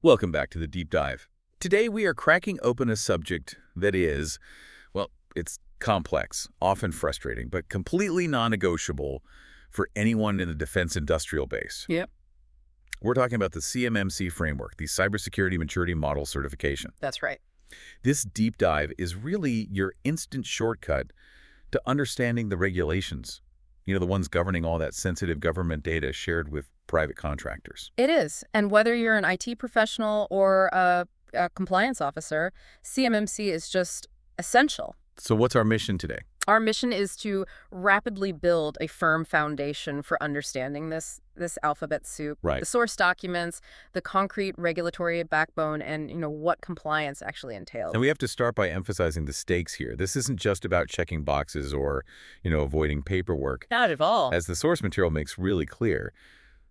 Welcome back to the Deep Dive. Today we are cracking open a subject that is, well, it's complex, often frustrating, but completely non-negotiable for anyone in the defense industrial base. Yep, We're talking about the CMMC framework, the Cybersecurity Maturity Model Certification. that's right. This deep dive is really your instant shortcut to understanding the regulations, the ones governing all that sensitive government data shared with private contractors. It is. And whether you're an IT professional or a compliance officer, CMMC is just essential. So what's our mission today? Our mission is to rapidly build a firm foundation for understanding this alphabet soup, Right. the source documents, the concrete regulatory backbone, and what compliance actually entails. And we have to start by emphasizing the stakes here. This isn't just about checking boxes or, avoiding paperwork. Not at all. As the source material makes really clear,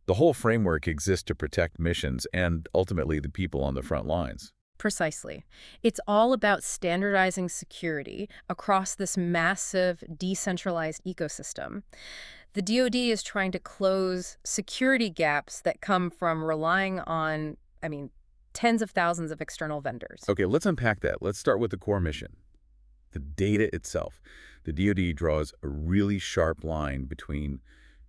the whole framework exists to protect missions and ultimately the people on the front lines. Precisely. It's all about standardizing security across this massive, decentralized ecosystem. The DoD is trying to close security gaps that come from relying on, tens of thousands of external vendors. Okay, let's unpack that. Let's start with the core mission, the data itself. The DoD draws a really sharp line between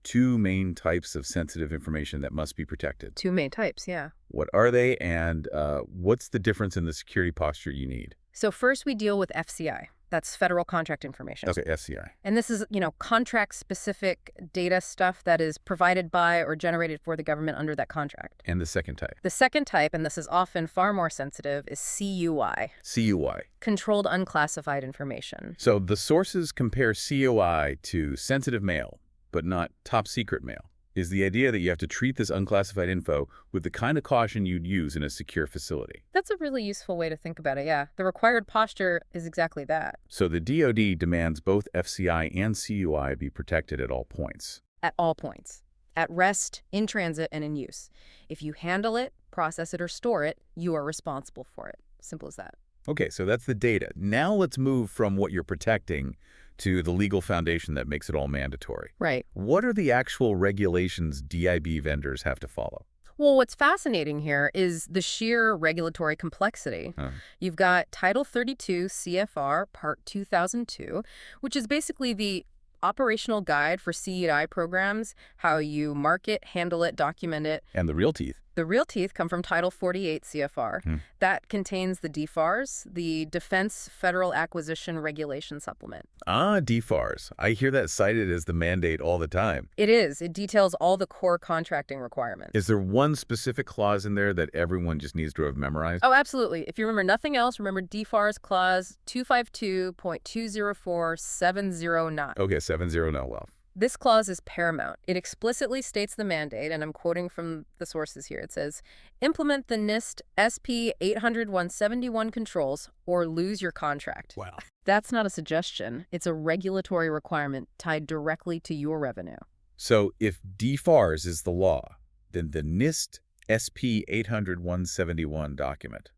two main types of sensitive information that must be protected. Two main types, yeah. What are they, and what's the difference in the security posture you need? So first we deal with FCI. That's federal contract information. Okay, FCI. And this is, contract-specific data stuff that is provided by or generated for the government under that contract. And the second type? The second type, and this is often far more sensitive, is CUI. CUI. Controlled Unclassified Information. So the sources compare CUI to sensitive mail, but not top secret mail. Is the idea that you have to treat this unclassified info with the kind of caution you'd use in a secure facility. That's a really useful way to think about it, yeah. The required posture is exactly that. So the DoD demands both FCI and CUI be protected at all points. At all points. At rest, in transit, and in use. If you handle it, process it, or store it, you are responsible for it. Simple as that. Okay, so that's the data. Now let's move from what you're protecting to the legal foundation that makes it all mandatory. Right. What are the actual regulations DIB vendors have to follow? Well, what's fascinating here is the sheer regulatory complexity. You've got Title 32 CFR Part 2002, which is basically the operational guide for CEI programs, how you market, handle it, document it. And the real teeth. The real teeth come from Title 48 CFR. That contains the DFARS, the Defense Federal Acquisition Regulation Supplement. Ah, DFARS. I hear that cited as the mandate all the time. It is. It details all the core contracting requirements. Is there one specific clause in there that everyone just needs to have memorized? Oh, absolutely. If you remember nothing else, remember DFARS Clause 252.204.709. Okay, 709, well. This clause is paramount. It explicitly states the mandate, and I'm quoting from the sources here. It says, implement the NIST SP 800-171 controls or lose your contract. Wow. That's not a suggestion. It's a regulatory requirement tied directly to your revenue. So if DFARS is the law, then the NIST SP 800-171 document,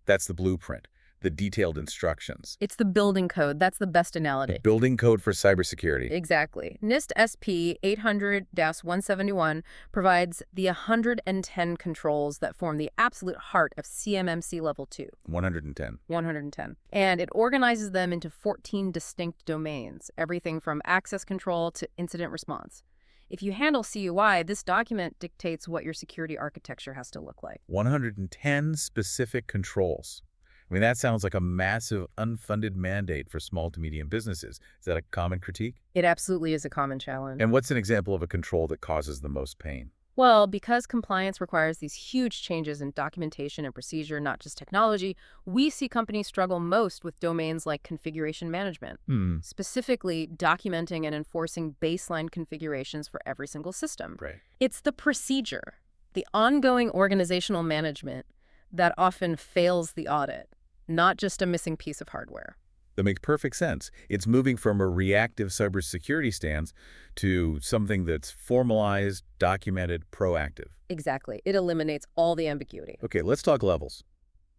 that's the blueprint, the detailed instructions. It's the building code. That's the best analogy. The building code for cybersecurity. Exactly. NIST SP 800-171 provides the 110 controls that form the absolute heart of CMMC Level 2. 110. 110. And it organizes them into 14 distinct domains, everything from access control to incident response. If you handle CUI, this document dictates what your security architecture has to look like. 110 specific controls. I mean, that sounds like a massive unfunded mandate for small to medium businesses. Is that a common critique? It absolutely is a common challenge. And what's an example of a control that causes the most pain? Well, because compliance requires these huge changes in documentation and procedure, not just technology, we see companies struggle most with domains like configuration management, specifically documenting and enforcing baseline configurations for every single system. Right. It's the procedure, the ongoing organizational management that often fails the audit, not just a missing piece of hardware. That makes perfect sense. It's moving from a reactive cybersecurity stance to something that's formalized, documented, proactive. Exactly. It eliminates all the ambiguity. Okay, let's talk levels.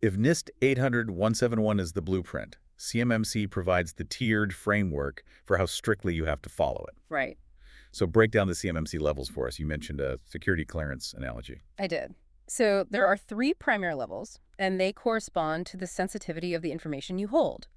If NIST 800-171 is the blueprint, CMMC provides the tiered framework for how strictly you have to follow it. Right. So break down the CMMC levels for us. You mentioned a security clearance analogy. I did. So there are three primary levels, and they correspond to the sensitivity of the information you hold.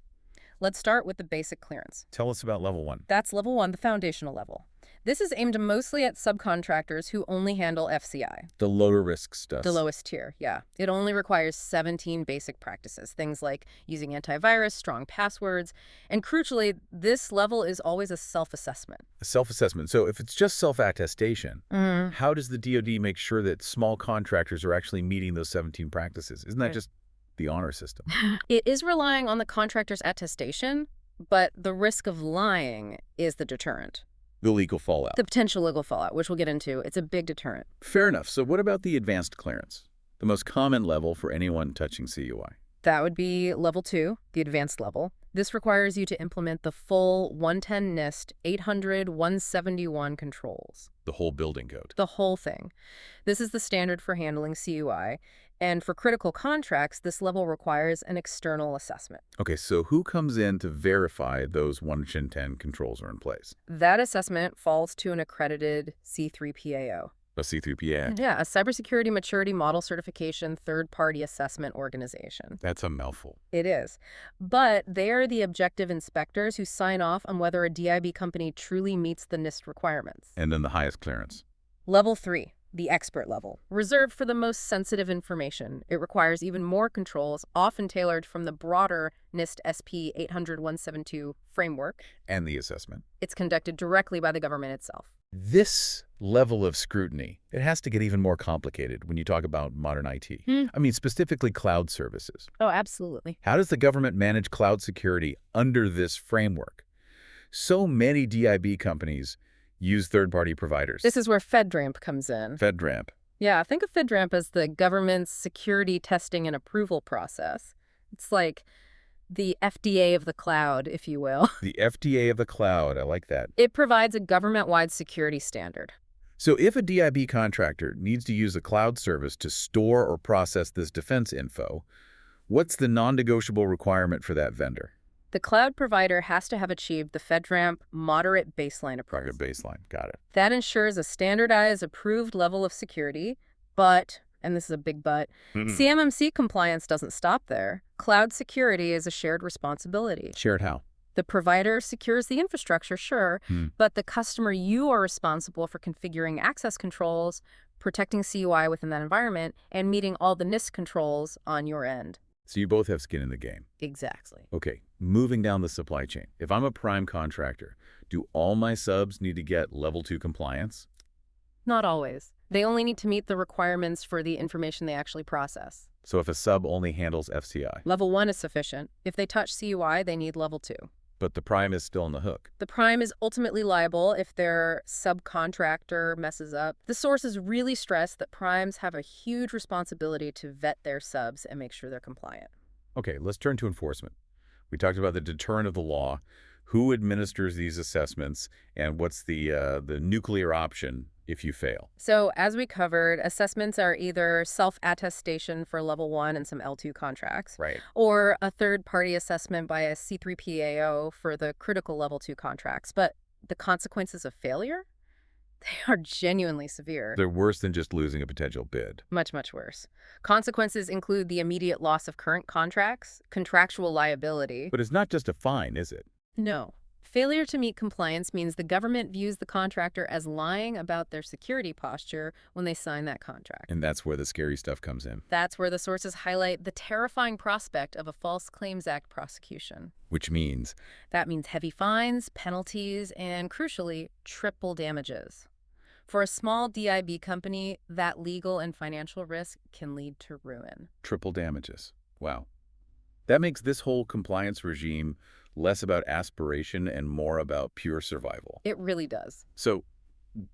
Let's start with the basic clearance. Tell us about level 1. That's level 1, the foundational level. This is aimed mostly at subcontractors who only handle FCI. The lower risk stuff. The lowest tier, yeah. It only requires 17 basic practices, things like using antivirus, strong passwords, and crucially, this level is always a self-assessment. A self-assessment. So if it's just self-attestation, how does the DoD make sure that small contractors are actually meeting those 17 practices? Isn't that just the honor system? It is relying on the contractor's attestation, but the risk of lying is the deterrent. The legal fallout. The potential legal fallout, which we'll get into, it's a big deterrent. Fair enough. So what about the advanced clearance? The most common level for anyone touching CUI. That would be level 2, the advanced level. This requires you to implement the full 110 NIST 800-171 controls. The whole building code. The whole thing. This is the standard for handling CUI. And for critical contracts, this level requires an external assessment. Okay, so who comes in to verify those 110 controls are in place? That assessment falls to an accredited C3PAO. A C3PA. Yeah, a cybersecurity maturity model certification third-party assessment organization. That's a mouthful. It is. But they are the objective inspectors who sign off on whether a DIB company truly meets the NIST requirements. And then the highest clearance. Level 3, the expert level, reserved for the most sensitive information. It requires even more controls, often tailored from the broader NIST SP 800-172 framework. And the assessment. It's conducted directly by the government itself. This level of scrutiny, it has to get even more complicated when you talk about modern IT. I mean, specifically cloud services. Oh, absolutely. How does the government manage cloud security under this framework? So many DIB companies use third-party providers. This is where FedRAMP comes in. FedRAMP. Yeah, think of FedRAMP as the government's security testing and approval process. It's like the FDA of the cloud, if you will. The FDA of the cloud. I like that. It provides a government-wide security standard. So if a DIB contractor needs to use a cloud service to store or process this defense info, what's the non-negotiable requirement for that vendor? The cloud provider has to have achieved the FedRAMP moderate baseline approach. Target baseline. Got it. That ensures a standardized, approved level of security, but, and this is a big but, CMMC compliance doesn't stop there. Cloud security is a shared responsibility. Shared how? The provider secures the infrastructure, sure, but the customer, you are responsible for configuring access controls, protecting CUI within that environment, and meeting all the NIST controls on your end. So you both have skin in the game. Exactly. Okay, moving down the supply chain. If I'm a prime contractor, do all my subs need to get level 2 compliance? Not always. They only need to meet the requirements for the information they actually process. So if a sub only handles FCI, Level 1 is sufficient. If they touch CUI, they need level 2. but the prime is still on the hook. The prime is ultimately liable if their subcontractor messes up. The sources really stress that primes have a huge responsibility to vet their subs and make sure they're compliant. Okay, let's turn to enforcement. We talked about the deterrent of the law, who administers these assessments, and what's the nuclear option if you fail. So as we covered, assessments are either self-attestation for level 1 and some L2 contracts, Right. or a third-party assessment by a C3PAO for the critical level 2 contracts. But the consequences of failure? They are genuinely severe. They're worse than just losing a potential bid. Much, much worse. Consequences include the immediate loss of current contracts, contractual liability. But it's not just a fine, is it? No. Failure to meet compliance means the government views the contractor as lying about their security posture when they sign that contract. And that's where the scary stuff comes in. That's where the sources highlight the terrifying prospect of a False Claims Act prosecution. Which means That means heavy fines, penalties, and crucially, triple damages. For a small DIB company, that legal and financial risk can lead to ruin. triple damages. Wow. That makes this whole compliance regime less about aspiration and more about pure survival. It really does. So,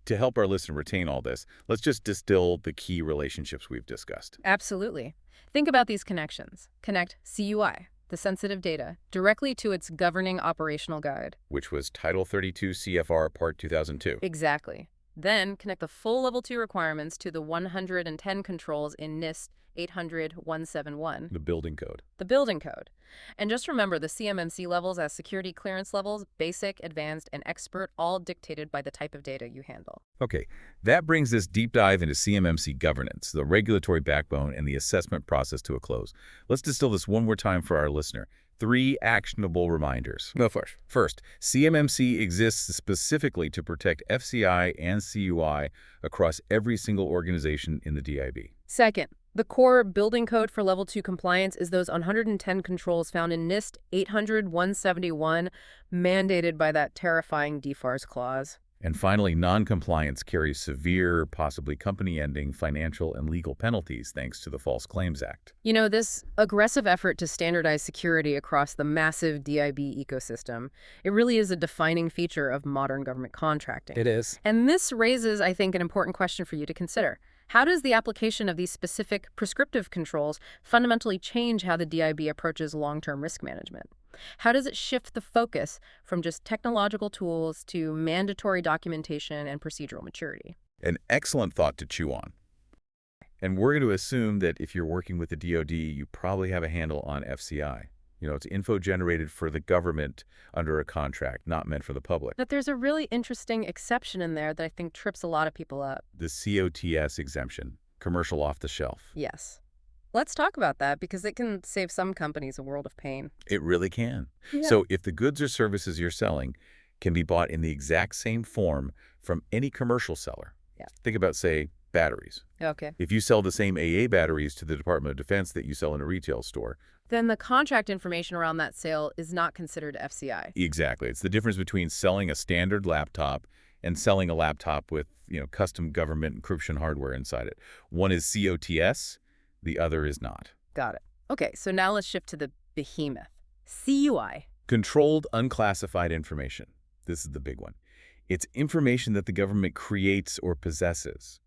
to help our listener retain all this, let's just distill the key relationships we've discussed. Absolutely. Think about these connections. Connect CUI, the sensitive data, directly to its governing operational guide. Which was Title 32 CFR Part 2002. Exactly. Then connect the full Level 2 requirements to the 110 controls in NIST 800-171, The building code. the building code. And just remember the CMMC levels as security clearance levels, basic, advanced, and expert, all dictated by the type of data you handle. Okay, that brings this deep dive into CMMC governance, the regulatory backbone, and the assessment process to a close. Let's distill this one more time for our listener. 3 actionable reminders. Go first. First, CMMC exists specifically to protect FCI and CUI across every single organization in the DIB. Second, the core building code for Level 2 compliance is those 110 controls found in NIST 800-171, mandated by that terrifying DFARS clause. And finally, non-compliance carries severe, possibly company-ending financial and legal penalties thanks to the False Claims Act. You know, this aggressive effort to standardize security across the massive DIB ecosystem, it really is a defining feature of modern government contracting. It is. And this raises, I think, an important question for you to consider. How does the application of these specific prescriptive controls fundamentally change how the DIB approaches long-term risk management? How does it shift the focus from just technological tools to mandatory documentation and procedural maturity? An excellent thought to chew on. And we're going to assume that if you're working with the DoD, you probably have a handle on FCI. You know, it's info generated for the government under a contract, not meant for the public. But there's a really interesting exception in there that I think trips a lot of people up. The COTS exemption, commercial off the shelf. Yes. Let's talk about that because it can save some companies a world of pain. It really can. Yeah. So if the goods or services you're selling can be bought in the exact same form from any commercial seller. Yeah. Think about, say, batteries. Okay. If you sell the same AA batteries to the Department of Defense that you sell in a retail store. Then the contract information around that sale is not considered FCI. Exactly. It's the difference between selling a standard laptop and selling a laptop with, custom government encryption hardware inside it. One is COTS, the other is not. Got it. Okay, so now let's shift to the behemoth. CUI. Controlled unclassified information. This is the big one. It's information that the government creates or possesses,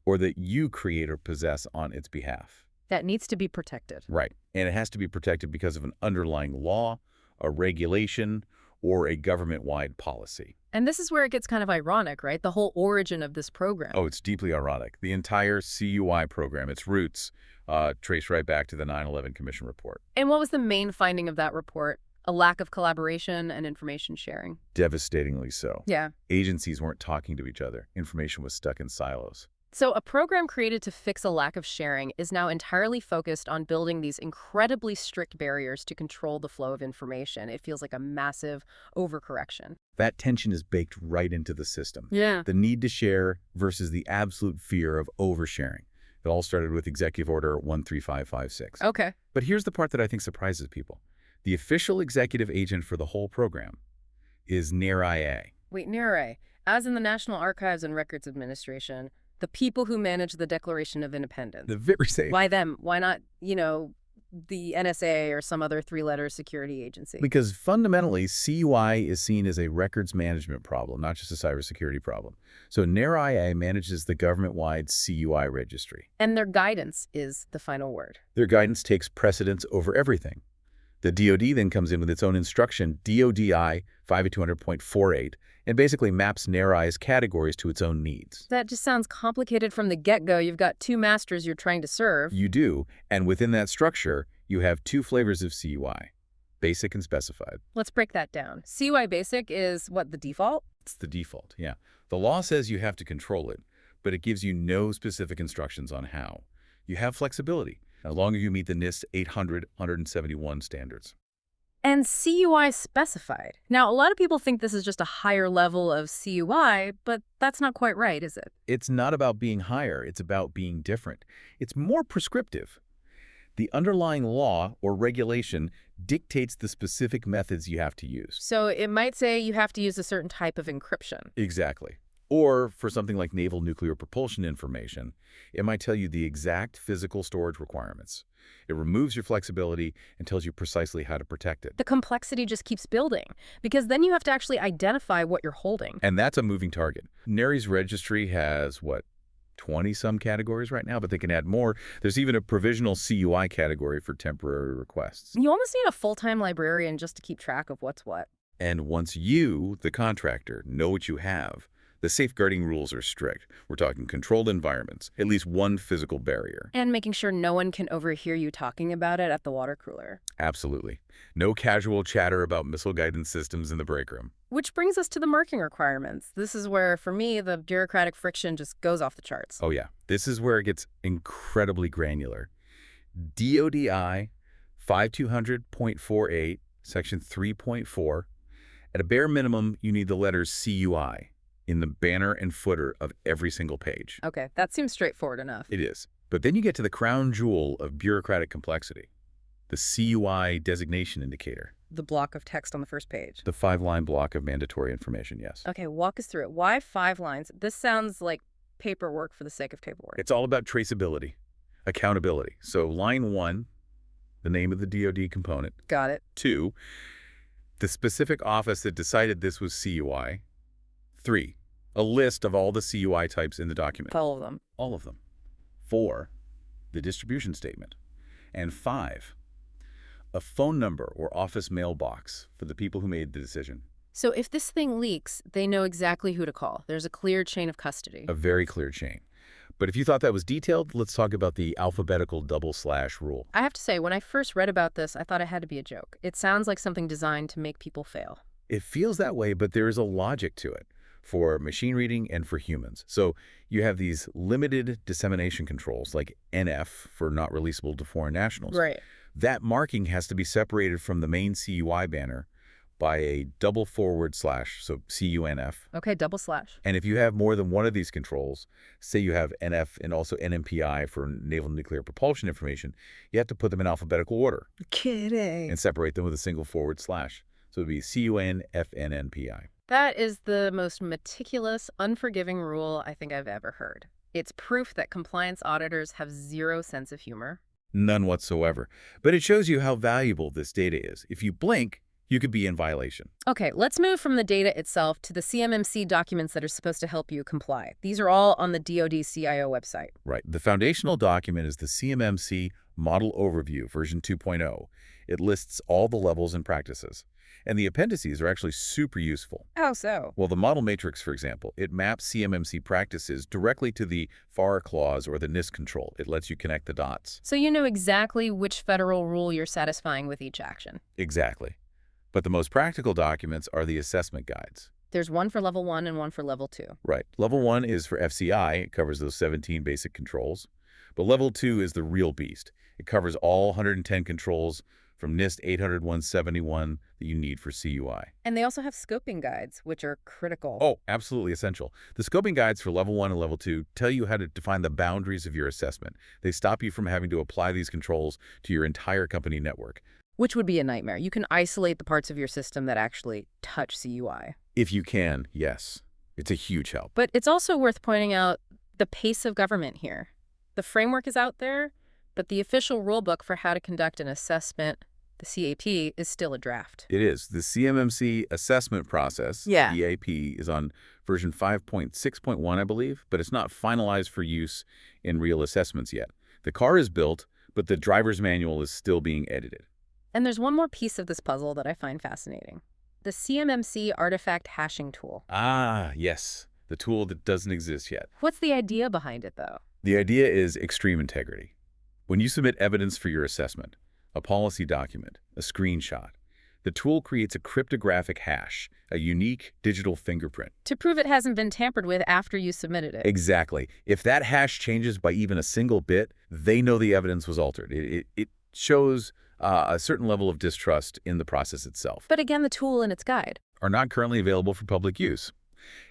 or that you create or possess on its behalf. That needs to be protected. Right. And it has to be protected because of an underlying law, a regulation, or a government-wide policy. And this is where it gets kind of ironic, right? The whole origin of this program. Oh, it's deeply ironic. The entire CUI program, its roots, trace right back to the 9/11 Commission report. And what was the main finding of that report? A lack of collaboration and information sharing. Devastatingly so. Yeah. Agencies weren't talking to each other. Information was stuck in silos. So a program created to fix a lack of sharing is now entirely focused on building these incredibly strict barriers to control the flow of information. It feels like a massive overcorrection. That tension is baked right into the system. Yeah. The need to share versus the absolute fear of oversharing. It all started with Executive Order 13556. Okay. But here's the part that I think surprises people. The official executive agent for the whole program is NARIA. Wait, NARA, as in the National Archives and Records Administration, the people who manage the Declaration of Independence. The very same. Why them? Why not, the NSA or some other three-letter security agency? Because fundamentally, CUI is seen as a records management problem, not just a cybersecurity problem. So NARIA manages the government-wide CUI registry. And their guidance is the final word. Their guidance takes precedence over everything. The DoD then comes in with its own instruction, DODI 5200.48, and basically maps NARIA's categories to its own needs. That just sounds complicated from the get-go. You've got two masters you're trying to serve. You do, and within that structure, you have 2 flavors of CUI, basic and specified. Let's break that down. CUI basic is what, the default? It's the default, yeah. The law says you have to control it, but it gives you no specific instructions on how. You have flexibility, as long as you meet the NIST 800-171 standards. And CUI specified. Now, a lot of people think this is just a higher level of CUI, but that's not quite right, is it? It's not about being higher, it's about being different. It's more prescriptive. The underlying law or regulation dictates the specific methods you have to use. So it might say you have to use a certain type of encryption. Exactly. Or for something like naval nuclear propulsion information, it might tell you the exact physical storage requirements. It removes your flexibility and tells you precisely how to protect it. The complexity just keeps building, because then you have to actually identify what you're holding. And that's a moving target. NARI's registry has, 20-some categories right now, but they can add more. There's even a provisional CUI category for temporary requests. You almost need a full-time librarian just to keep track of what's what. And once you, the contractor, know what you have, The safeguarding rules are strict. We're talking controlled environments, at least one physical barrier. And making sure no one can overhear you talking about it at the water cooler. Absolutely. No casual chatter about missile guidance systems in the break room. Which brings us to the marking requirements. This is where, for me, the bureaucratic friction just goes off the charts. Oh yeah, this is where it gets incredibly granular. DODI 5200.48, section 3.4. At a bare minimum, you need the letters CUI in the banner and footer of every single page. Okay, that seems straightforward enough. It is. But then you get to the crown jewel of bureaucratic complexity, the CUI designation indicator. The block of text on the first page. The 5-line block of mandatory information, yes. Okay, walk us through it. Why 5 lines? This sounds like paperwork for the sake of paperwork. It's all about traceability, accountability. So line 1, the name of the DoD component. Got it. 2, the specific office that decided this was CUI. 3, a list of all the CUI types in the document. All of them. All of them. 4, the distribution statement. And 5, a phone number or office mailbox for the people who made the decision. So if this thing leaks, they know exactly who to call. There's a clear chain of custody. A very clear chain. But if you thought that was detailed, let's talk about the alphabetical double-slash rule. I have to say, when I first read about this, I thought it had to be a joke. It sounds like something designed to make people fail. It feels that way, but there is a logic to it for machine reading and for humans. So you have these limited dissemination controls like NF for not releasable to foreign nationals. Right. That marking has to be separated from the main CUI banner by a double forward slash, so CUNF. Okay, double slash. And if you have more than one of these controls, say you have NF and also NMPI for naval nuclear propulsion information, you have to put them in alphabetical order. Kidding. And separate them with a single forward slash. So it would be CUNFNNPI. That is the most meticulous, unforgiving rule I think I've ever heard. It's proof that compliance auditors have zero sense of humor. None whatsoever. But it shows you how valuable this data is. If you blink, you could be in violation. Okay, let's move from the data itself to the CMMC documents that are supposed to help you comply. These are all on the DoD CIO website. Right. The foundational document is the CMMC Model Overview, version 2.0. It lists all the levels and practices. And the appendices are actually super useful. How so? Well, the model matrix, for example, it maps CMMC practices directly to the FAR clause or the NIST control. It lets you connect the dots. So you know exactly which federal rule you're satisfying with each action. Exactly. But the most practical documents are the assessment guides. There's one for level 1 and one for level 2. Right. Level 1 is for FCI. It covers those 17 basic controls. But level 2 is the real beast. It covers all 110 controls from NIST 800-171 that you need for CUI. And they also have scoping guides, which are critical. Oh, absolutely essential. The scoping guides for level 1 and level 2 tell you how to define the boundaries of your assessment. They stop you from having to apply these controls to your entire company network. Which would be a nightmare. You can isolate the parts of your system that actually touch CUI. If you can, yes. It's a huge help. But it's also worth pointing out the pace of government here. The framework is out there, but the official rulebook for how to conduct an assessment, the CAP, is still a draft. It is. The CMMC assessment process, Yeah. EAP, is on version 5.6.1, I believe, but it's not finalized for use in real assessments yet. The car is built, but the driver's manual is still being edited. And there's one more piece of this puzzle that I find fascinating. The CMMC artifact hashing tool. Ah, yes. The tool that doesn't exist yet. What's the idea behind it, though? The idea is extreme integrity. When you submit evidence for your assessment, a policy document, a screenshot, the tool creates a cryptographic hash, a unique digital fingerprint. To prove it hasn't been tampered with after you submitted it. Exactly. If that hash changes by even a single bit, they know the evidence was altered. It shows a certain level of distrust in the process itself. But again, the tool and its guide are not currently available for public use.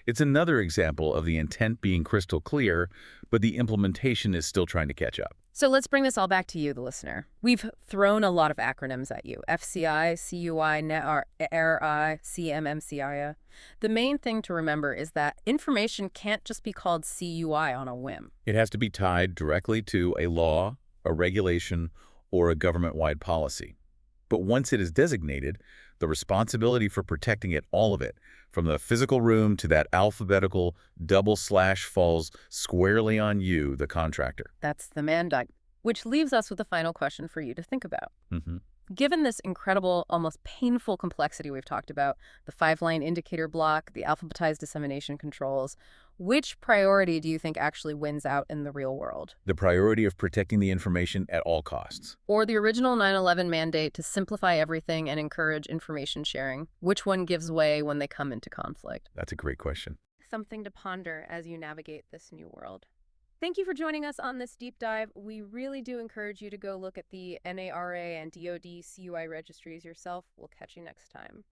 It's another example of the intent being crystal clear, but the implementation is still trying to catch up. So let's bring this all back to you, the listener. We've thrown a lot of acronyms at you. FCI, CUI, NRI, CMMCI. The main thing to remember is that information can't just be called CUI on a whim. It has to be tied directly to a law, a regulation, or a government-wide policy. But once it is designated, the responsibility for protecting it, all of it, from the physical room to that alphabetical double slash, falls squarely on you, the contractor. That's the man, Doug. Which leaves us with a final question for you to think about. Given this incredible, almost painful complexity we've talked about, the five-line indicator block, the alphabetized dissemination controls, which priority do you think actually wins out in the real world? The priority of protecting the information at all costs. Or the original 9/11 mandate to simplify everything and encourage information sharing? Which one gives way when they come into conflict? That's a great question. Something to ponder as you navigate this new world. Thank you for joining us on this deep dive. We really do encourage you to go look at the NARA and DoD CUI registries yourself. We'll catch you next time.